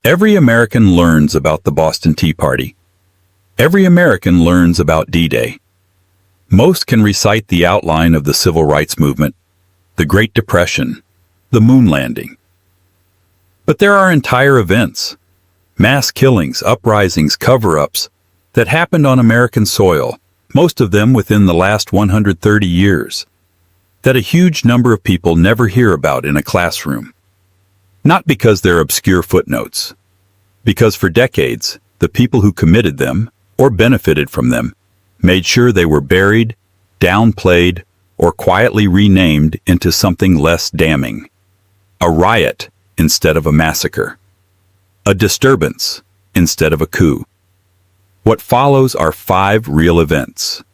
Every American learns about the Boston Tea Party. Every American learns about D-Day. Most can recite the outline of the Civil Rights Movement, the Great Depression, the moon landing. But there are entire events, mass killings, uprisings, cover-ups, that happened on American soil, most of them within the last 130 years, that a huge number of people never hear about in a classroom. Not because they're obscure footnotes, because for decades, the people who committed them, or benefited from them, made sure they were buried, downplayed, or quietly renamed into something less damning. A riot instead of a massacre. A disturbance instead of a coup. What follows are 5 real events.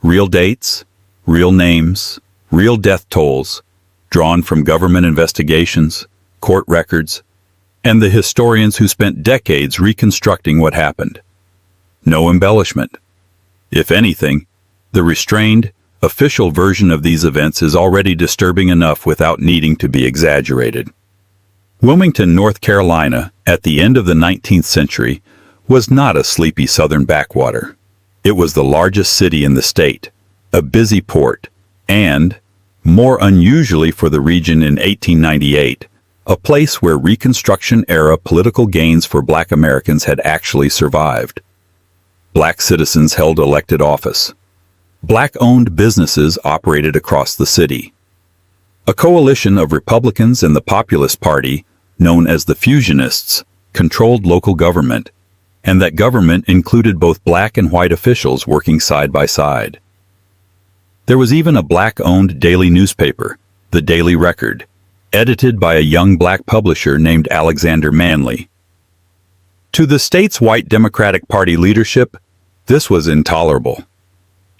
Real dates, real names, real death tolls, drawn from government investigations, court records, and the historians who spent decades reconstructing what happened. No embellishment. If anything, the restrained, official version of these events is already disturbing enough without needing to be exaggerated. Wilmington, North Carolina, at the end of the 19th century, was not a sleepy southern backwater. It was the largest city in the state, a busy port, and, more unusually for the region in 1898, a place where Reconstruction-era political gains for Black Americans had actually survived. Black citizens held elected office. Black-owned businesses operated across the city. A coalition of Republicans and the Populist Party, known as the Fusionists, controlled local government, and that government included both black and white officials working side by side. There was even a black-owned daily newspaper, the Daily Record, edited by a young black publisher named Alexander Manley. To the state's white Democratic Party leadership, this was intolerable.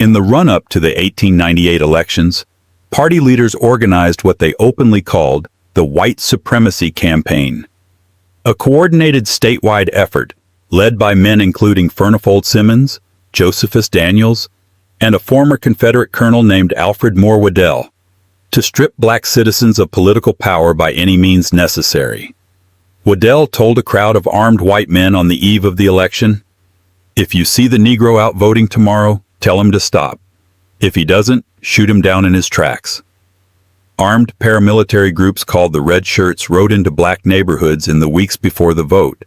In the run-up to the 1898 elections, party leaders organized what they openly called the White Supremacy Campaign, a coordinated statewide effort led by men including Furnifold Simmons, Josephus Daniels, and a former Confederate colonel named Alfred Moore Waddell, to strip black citizens of political power by any means necessary. Waddell told a crowd of armed white men on the eve of the election, "If you see the Negro out voting tomorrow, tell him to stop. If he doesn't, shoot him down in his tracks." Armed paramilitary groups called the Red Shirts rode into black neighborhoods in the weeks before the vote,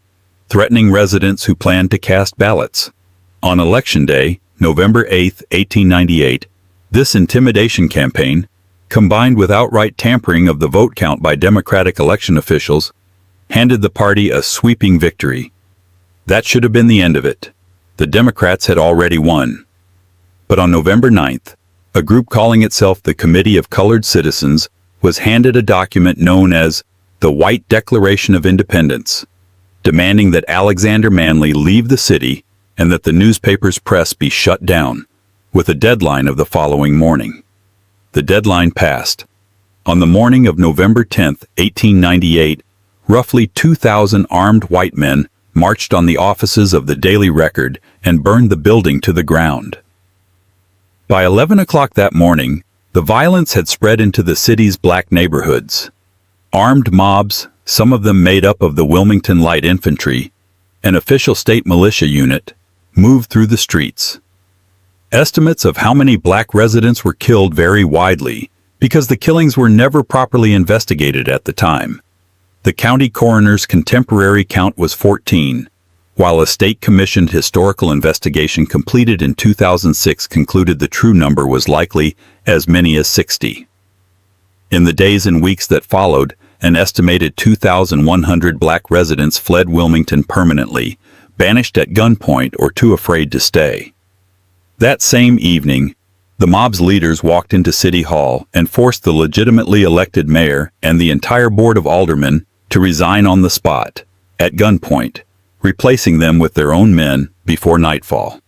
threatening residents who planned to cast ballots. On Election Day, November 8, 1898, this intimidation campaign, combined with outright tampering of the vote count by Democratic election officials, handed the party a sweeping victory. That should have been the end of it. The Democrats had already won. But on November 9th, a group calling itself the Committee of Colored Citizens was handed a document known as the White Declaration of Independence, demanding that Alexander Manley leave the city and that the newspaper's press be shut down, with a deadline of the following morning. The deadline passed. On the morning of November 10, 1898, roughly 2,000 armed white men marched on the offices of the Daily Record and burned the building to the ground. By 11 o'clock that morning, the violence had spread into the city's black neighborhoods. Armed mobs, some of them made up of the Wilmington Light Infantry, an official state militia unit, moved through the streets. Estimates of how many black residents were killed vary widely because the killings were never properly investigated at the time. The county coroner's contemporary count was 14, while a state-commissioned historical investigation completed in 2006 concluded the true number was likely as many as 60. In the days and weeks that followed, an estimated 2,100 black residents fled Wilmington permanently, banished at gunpoint or too afraid to stay. That same evening, the mob's leaders walked into City Hall and forced the legitimately elected mayor and the entire board of aldermen to resign on the spot, at gunpoint, replacing them with their own men before nightfall.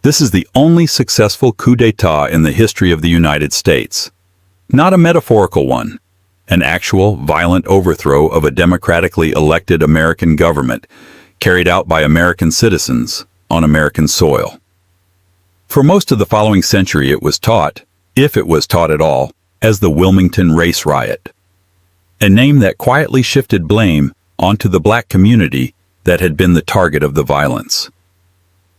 This is the only successful coup d'etat in the history of the United States. Not a metaphorical one, an actual violent overthrow of a democratically elected American government carried out by American citizens on American soil. For most of the following century it was taught, if it was taught at all, as the Wilmington Race Riot. A name that quietly shifted blame onto the black community that had been the target of the violence.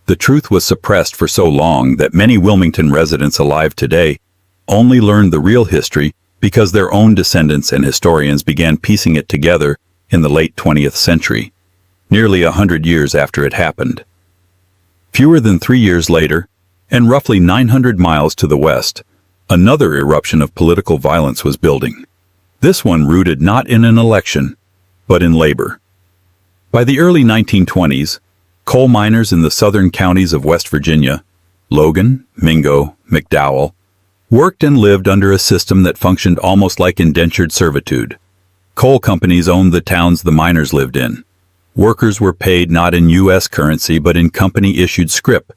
The truth was suppressed for so long that many Wilmington residents alive today only learned the real history because their own descendants and historians began piecing it together in the late 20th century, nearly 100 years after it happened. Fewer than 3 years later, and roughly 900 miles to the west, another eruption of political violence was building. This one rooted not in an election, but in labor. By the early 1920s, coal miners in the southern counties of West Virginia, Logan, Mingo, McDowell, worked and lived under a system that functioned almost like indentured servitude. Coal companies owned the towns the miners lived in. Workers were paid not in U.S. currency but in company-issued scrip,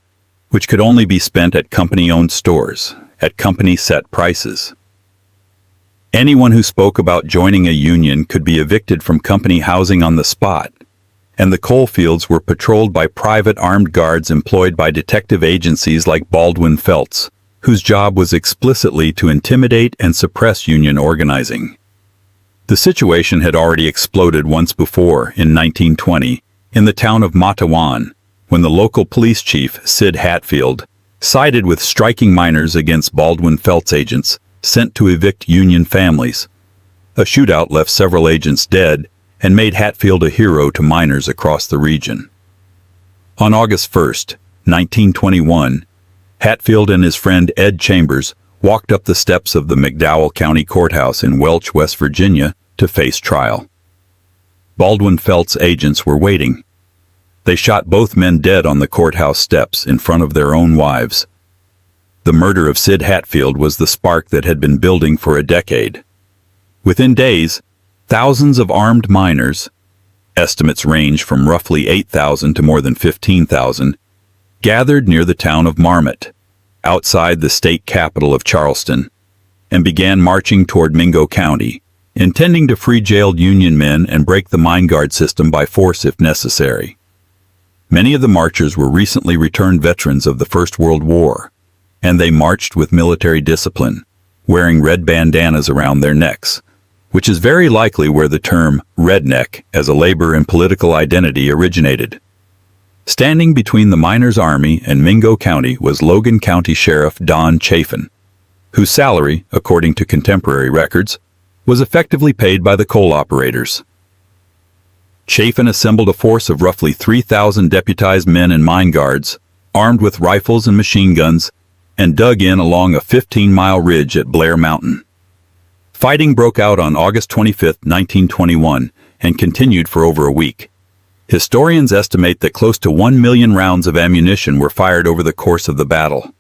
which could only be spent at company-owned stores, at company-set prices. Anyone who spoke about joining a union could be evicted from company housing on the spot, and the coal fields were patrolled by private armed guards employed by detective agencies like Baldwin Felts, whose job was explicitly to intimidate and suppress union organizing. The situation had already exploded once before, in 1920, in the town of Matawan, when the local police chief, Sid Hatfield, sided with striking miners against Baldwin Felts agents sent to evict union families. A shootout left several agents dead and made Hatfield a hero to miners across the region. On August 1, 1921, Hatfield and his friend Ed Chambers walked up the steps of the McDowell County Courthouse in Welch, West Virginia, to face trial. Baldwin Felts agents were waiting. They shot both men dead on the courthouse steps in front of their own wives. The murder of Sid Hatfield was the spark that had been building for a decade. Within days, thousands of armed miners, estimates range from roughly 8,000 to more than 15,000, gathered near the town of Marmot, outside the state capital of Charleston, and began marching toward Mingo County, intending to free jailed Union men and break the mine guard system by force if necessary. Many of the marchers were recently returned veterans of the First World War, and they marched with military discipline, wearing red bandanas around their necks, which is very likely where the term redneck as a labor and political identity originated. Standing between the miners' army and Mingo County was Logan County Sheriff Don Chafin, whose salary, according to contemporary records, was effectively paid by the coal operators. Chafin assembled a force of roughly 3,000 deputized men and mine guards, armed with rifles and machine guns, and dug in along a 15-mile ridge at Blair Mountain. Fighting broke out on August 25, 1921, and continued for over a week. Historians estimate that close to 1 million rounds of ammunition were fired over the course of the battle.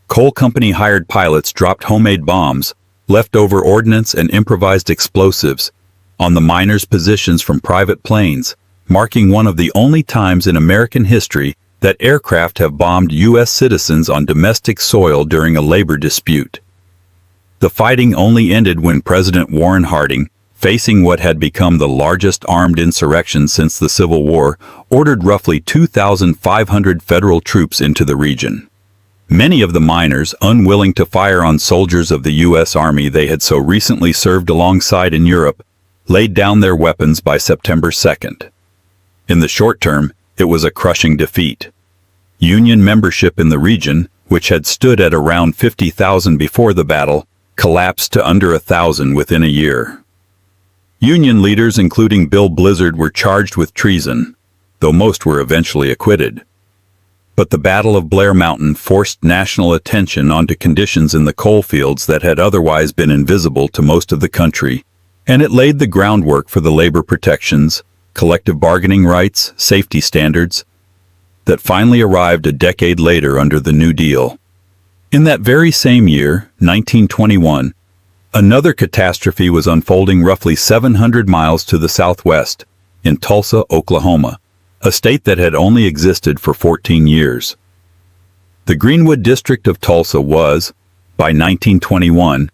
Coal company hired pilots dropped homemade bombs, leftover ordnance and improvised explosives on the miners' positions from private planes, marking one of the only times in American history that aircraft have bombed U.S. citizens on domestic soil during a labor dispute. The fighting only ended when President Warren Harding, facing what had become the largest armed insurrection since the Civil War, ordered roughly 2,500 federal troops into the region. Many of the miners, unwilling to fire on soldiers of the U.S. Army they had so recently served alongside in Europe, laid down their weapons by September 2nd. In the short term, it was a crushing defeat. Union membership in the region, which had stood at around 50,000 before the battle, collapsed to under 1,000 within a year. Union leaders, including Bill Blizzard, were charged with treason, though most were eventually acquitted. But the Battle of Blair Mountain forced national attention onto conditions in the coal fields that had otherwise been invisible to most of the country, and it laid the groundwork for the labor protections, collective bargaining rights, safety standards, that finally arrived a decade later under the New Deal. In that very same year, 1921, another catastrophe was unfolding roughly 700 miles to the southwest, in Tulsa, Oklahoma, a state that had only existed for 14 years. The Greenwood district of Tulsa was, by 1921,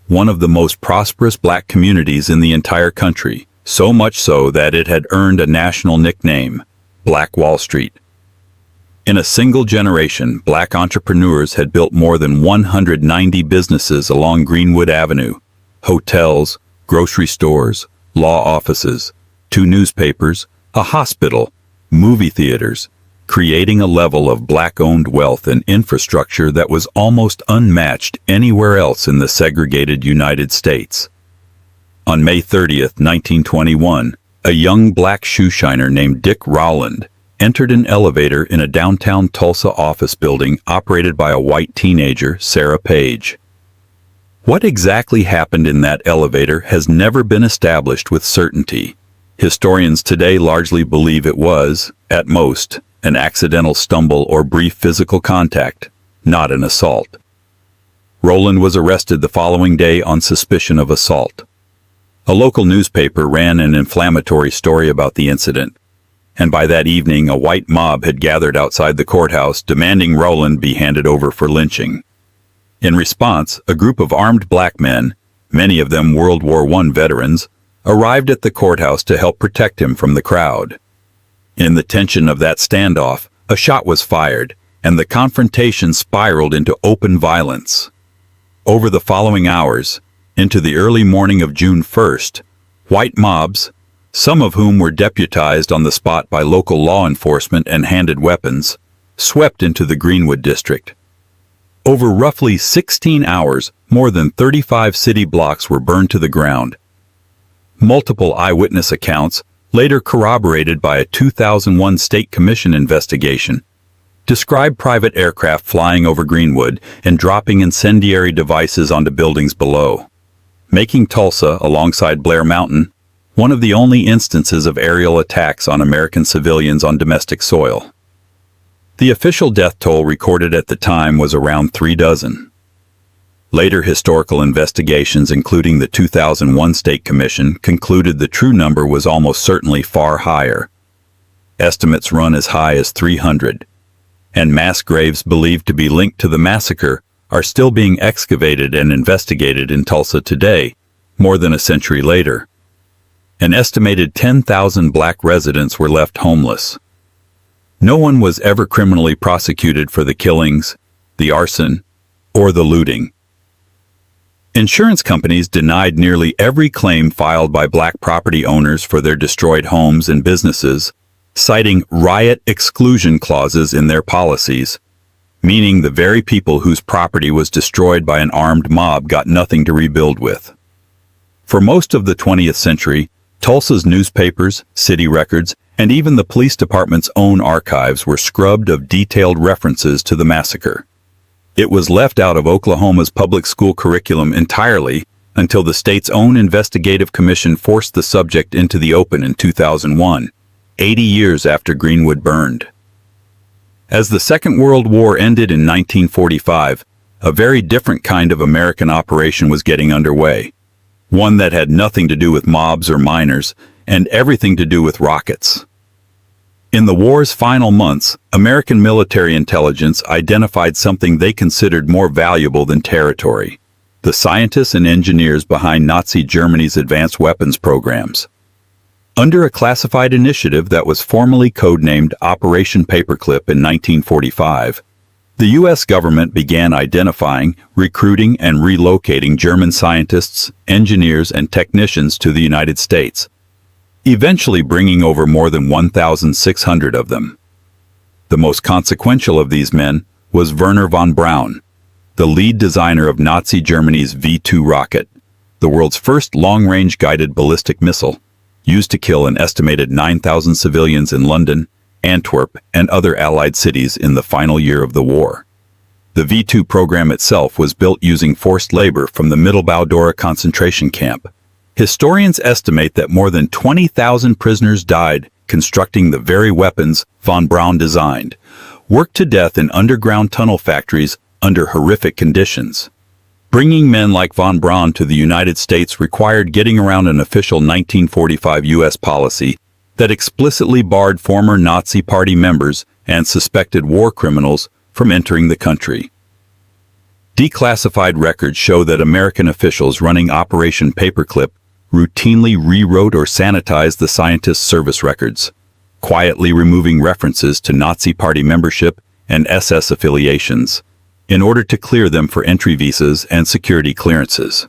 one of the most prosperous black communities in the entire country, so much so that it had earned a national nickname, Black Wall Street. In a single generation, black entrepreneurs had built more than 190 businesses along Greenwood Avenue, hotels, grocery stores, law offices, 2 newspapers, a hospital, movie theaters, creating a level of black-owned wealth and infrastructure that was almost unmatched anywhere else in the segregated United States. On May 30, 1921, a young black shoeshiner named Dick Rowland entered an elevator in a downtown Tulsa office building operated by a white teenager, Sarah Page. What exactly happened in that elevator has never been established with certainty. Historians today largely believe it was, at most, an accidental stumble or brief physical contact, not an assault. Rowland was arrested the following day on suspicion of assault. A local newspaper ran an inflammatory story about the incident, and by that evening a white mob had gathered outside the courthouse demanding Rowland be handed over for lynching. In response, a group of armed black men, many of them World War I veterans, arrived at the courthouse to help protect him from the crowd. In the tension of that standoff, a shot was fired, and the confrontation spiraled into open violence. Over the following hours, into the early morning of June 1st, white mobs, some of whom were deputized on the spot by local law enforcement and handed weapons, swept into the Greenwood district. Over roughly 16 hours, more than 35 city blocks were burned to the ground. Multiple eyewitness accounts, later corroborated by a 2001 State Commission investigation, describe private aircraft flying over Greenwood and dropping incendiary devices onto buildings below, making Tulsa, alongside Blair Mountain, one of the only instances of aerial attacks on American civilians on domestic soil. The official death toll recorded at the time was around 3 dozen. Later historical investigations, including the 2001 State Commission, concluded the true number was almost certainly far higher. Estimates run as high as 300, and mass graves believed to be linked to the massacre are still being excavated and investigated in Tulsa today, more than a century later. An estimated 10,000 black residents were left homeless. No one was ever criminally prosecuted for the killings, the arson, or the looting. Insurance companies denied nearly every claim filed by black property owners for their destroyed homes and businesses, citing riot exclusion clauses in their policies, meaning the very people whose property was destroyed by an armed mob got nothing to rebuild with. For most of the 20th century, Tulsa's newspapers, city records, and even the police department's own archives were scrubbed of detailed references to the massacre. It was left out of Oklahoma's public school curriculum entirely until the state's own investigative commission forced the subject into the open in 2001, 80 years after Greenwood burned. As the Second World War ended in 1945, a very different kind of American operation was getting underway, one that had nothing to do with mobs or miners and everything to do with rockets. In the war's final months, American military intelligence identified something they considered more valuable than territory: the scientists and engineers behind Nazi Germany's advanced weapons programs. Under a classified initiative that was formally codenamed Operation Paperclip in 1945, the U.S. government began identifying, recruiting, and relocating German scientists, engineers, and technicians to the United States, eventually bringing over more than 1,600 of them. The most consequential of these men was Wernher von Braun, the lead designer of Nazi Germany's V-2 rocket, the world's first long-range guided ballistic missile, used to kill an estimated 9,000 civilians in London, Antwerp, and other Allied cities in the final year of the war. The V-2 program itself was built using forced labor from the Mittelbau-Dora concentration camp. Historians estimate that more than 20,000 prisoners died constructing the very weapons von Braun designed, worked to death in underground tunnel factories under horrific conditions. Bringing men like von Braun to the United States required getting around an official 1945 U.S. policy that explicitly barred former Nazi Party members and suspected war criminals from entering the country. Declassified records show that American officials running Operation Paperclip routinely rewrote or sanitized the scientists' service records, quietly removing references to Nazi Party membership and SS affiliations, in order to clear them for entry visas and security clearances.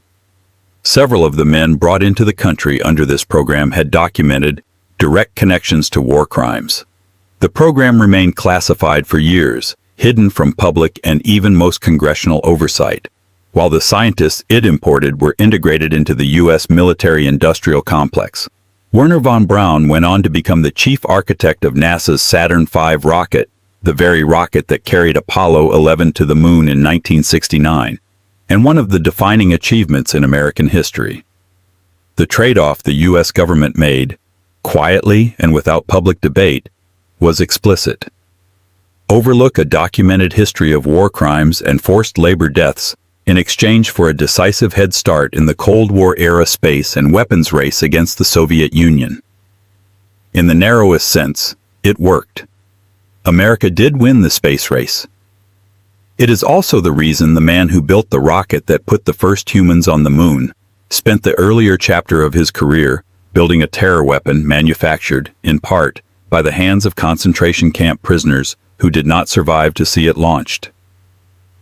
Several of the men brought into the country under this program had documented direct connections to war crimes. The program remained classified for years, hidden from public and even most congressional oversight, while the scientists it imported were integrated into the U.S. military-industrial complex. Wernher von Braun went on to become the chief architect of NASA's Saturn V rocket, the very rocket that carried Apollo 11 to the moon in 1969, and one of the defining achievements in American history. The trade-off the U.S. government made, quietly and without public debate, was explicit. Overlook a documented history of war crimes and forced labor deaths in exchange for a decisive head start in the Cold War-era space and weapons race against the Soviet Union. In the narrowest sense, it worked. America did win the space race. It is also the reason the man who built the rocket that put the first humans on the moon spent the earlier chapter of his career building a terror weapon manufactured, in part, by the hands of concentration camp prisoners who did not survive to see it launched.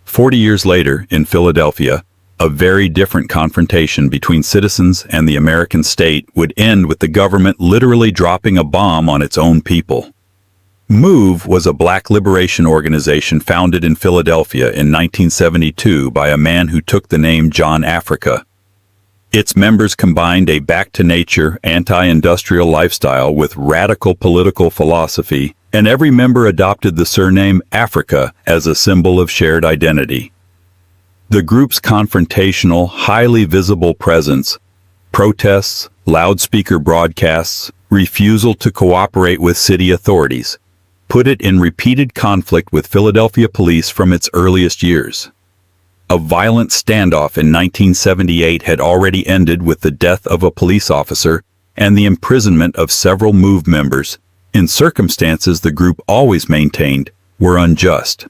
40 years later, in Philadelphia, a very different confrontation between citizens and the American state would end with the government literally dropping a bomb on its own people. MOVE was a black liberation organization founded in Philadelphia in 1972 by a man who took the name John Africa. Its members combined a back-to-nature, anti-industrial lifestyle with radical political philosophy, and every member adopted the surname Africa as a symbol of shared identity. The group's confrontational, highly visible presence, protests, loudspeaker broadcasts, refusal to cooperate with city authorities, put it in repeated conflict with Philadelphia police from its earliest years. A violent standoff in 1978 had already ended with the death of a police officer and the imprisonment of several MOVE members, in circumstances the group always maintained were unjust.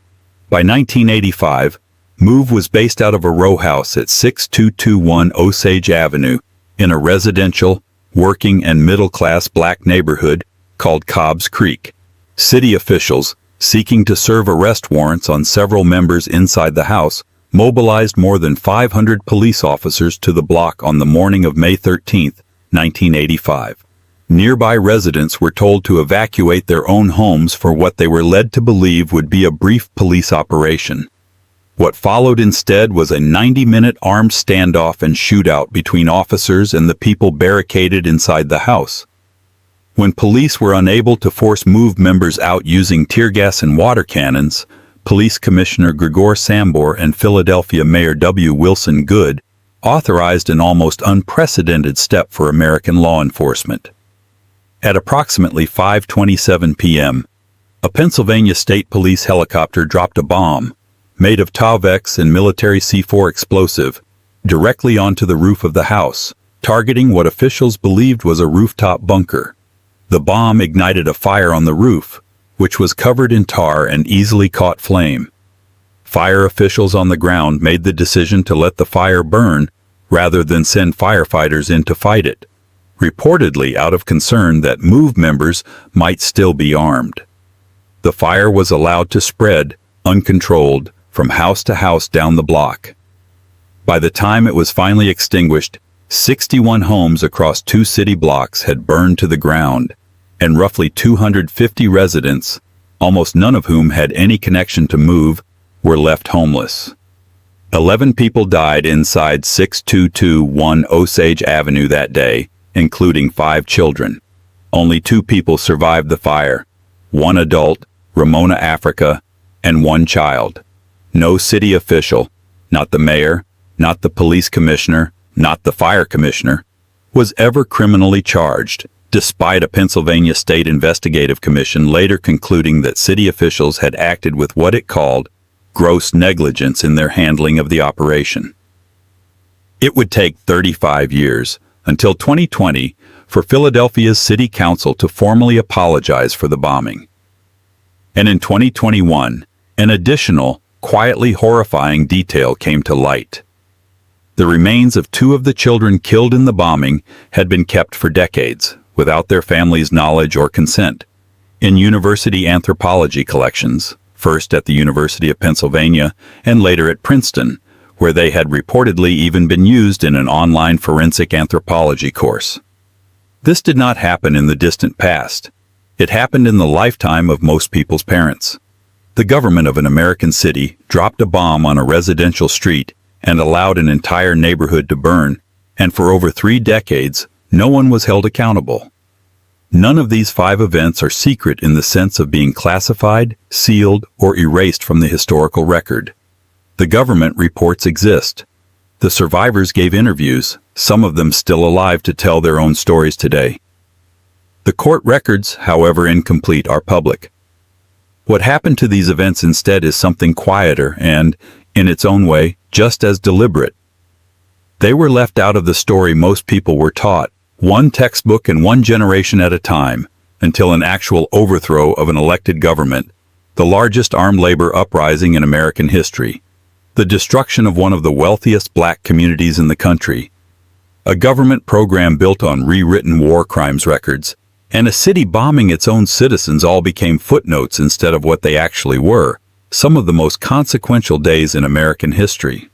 By 1985, MOVE was based out of a row house at 6221 Osage Avenue in a residential, working and middle-class black neighborhood called Cobbs Creek. City officials, seeking to serve arrest warrants on several members inside the house, mobilized more than 500 police officers to the block on the morning of May 13, 1985. Nearby residents were told to evacuate their own homes for what they were led to believe would be a brief police operation. What followed instead was a 90-minute armed standoff and shootout between officers and the people barricaded inside the house. When police were unable to force MOVE members out using tear gas and water cannons, Police Commissioner Gregor Sambor and Philadelphia Mayor W. Wilson Goode authorized an almost unprecedented step for American law enforcement. At approximately 5:27 p.m., a Pennsylvania State Police helicopter dropped a bomb, made of Tauvex and military C4 explosive, directly onto the roof of the house, targeting what officials believed was a rooftop bunker. The bomb ignited a fire on the roof, which was covered in tar and easily caught flame. Fire officials on the ground made the decision to let the fire burn rather than send firefighters in to fight it, reportedly out of concern that MOVE members might still be armed. The fire was allowed to spread, uncontrolled, from house to house down the block. By the time it was finally extinguished, 61 homes across 2 city blocks had burned to the ground, and roughly 250 residents, almost none of whom had any connection to MOVE, were left homeless. 11 people died inside 6221 Osage Avenue that day, including 5 children. Only 2 people survived the fire, 1 adult, Ramona Africa, and 1 child. No city official, not the mayor, not the police commissioner, not the fire commissioner, was ever criminally charged, despite a Pennsylvania State Investigative Commission later concluding that city officials had acted with what it called gross negligence in their handling of the operation. It would take 35 years, until 2020, for Philadelphia's City Council to formally apologize for the bombing. And in 2021, an additional, quietly horrifying detail came to light. The remains of 2 of the children killed in the bombing had been kept for decades, without their families' knowledge or consent, in university anthropology collections, first at the University of Pennsylvania and later at Princeton, where they had reportedly even been used in an online forensic anthropology course. This did not happen in the distant past. It happened in the lifetime of most people's parents. The government of an American city dropped a bomb on a residential street and allowed an entire neighborhood to burn, and for over 3 decades, no one was held accountable. None of these 5 events are secret in the sense of being classified, sealed, or erased from the historical record. The government reports exist. The survivors gave interviews, some of them still alive to tell their own stories today. The court records, however incomplete, are public. What happened to these events instead is something quieter and, in its own way, just as deliberate. They were left out of the story most people were taught, one textbook and one generation at a time, until an actual overthrow of an elected government, the largest armed labor uprising in American history, the destruction of one of the wealthiest black communities in the country, a government program built on rewritten war crimes records, and a city bombing its own citizens all became footnotes instead of what they actually were, some of the most consequential days in American history.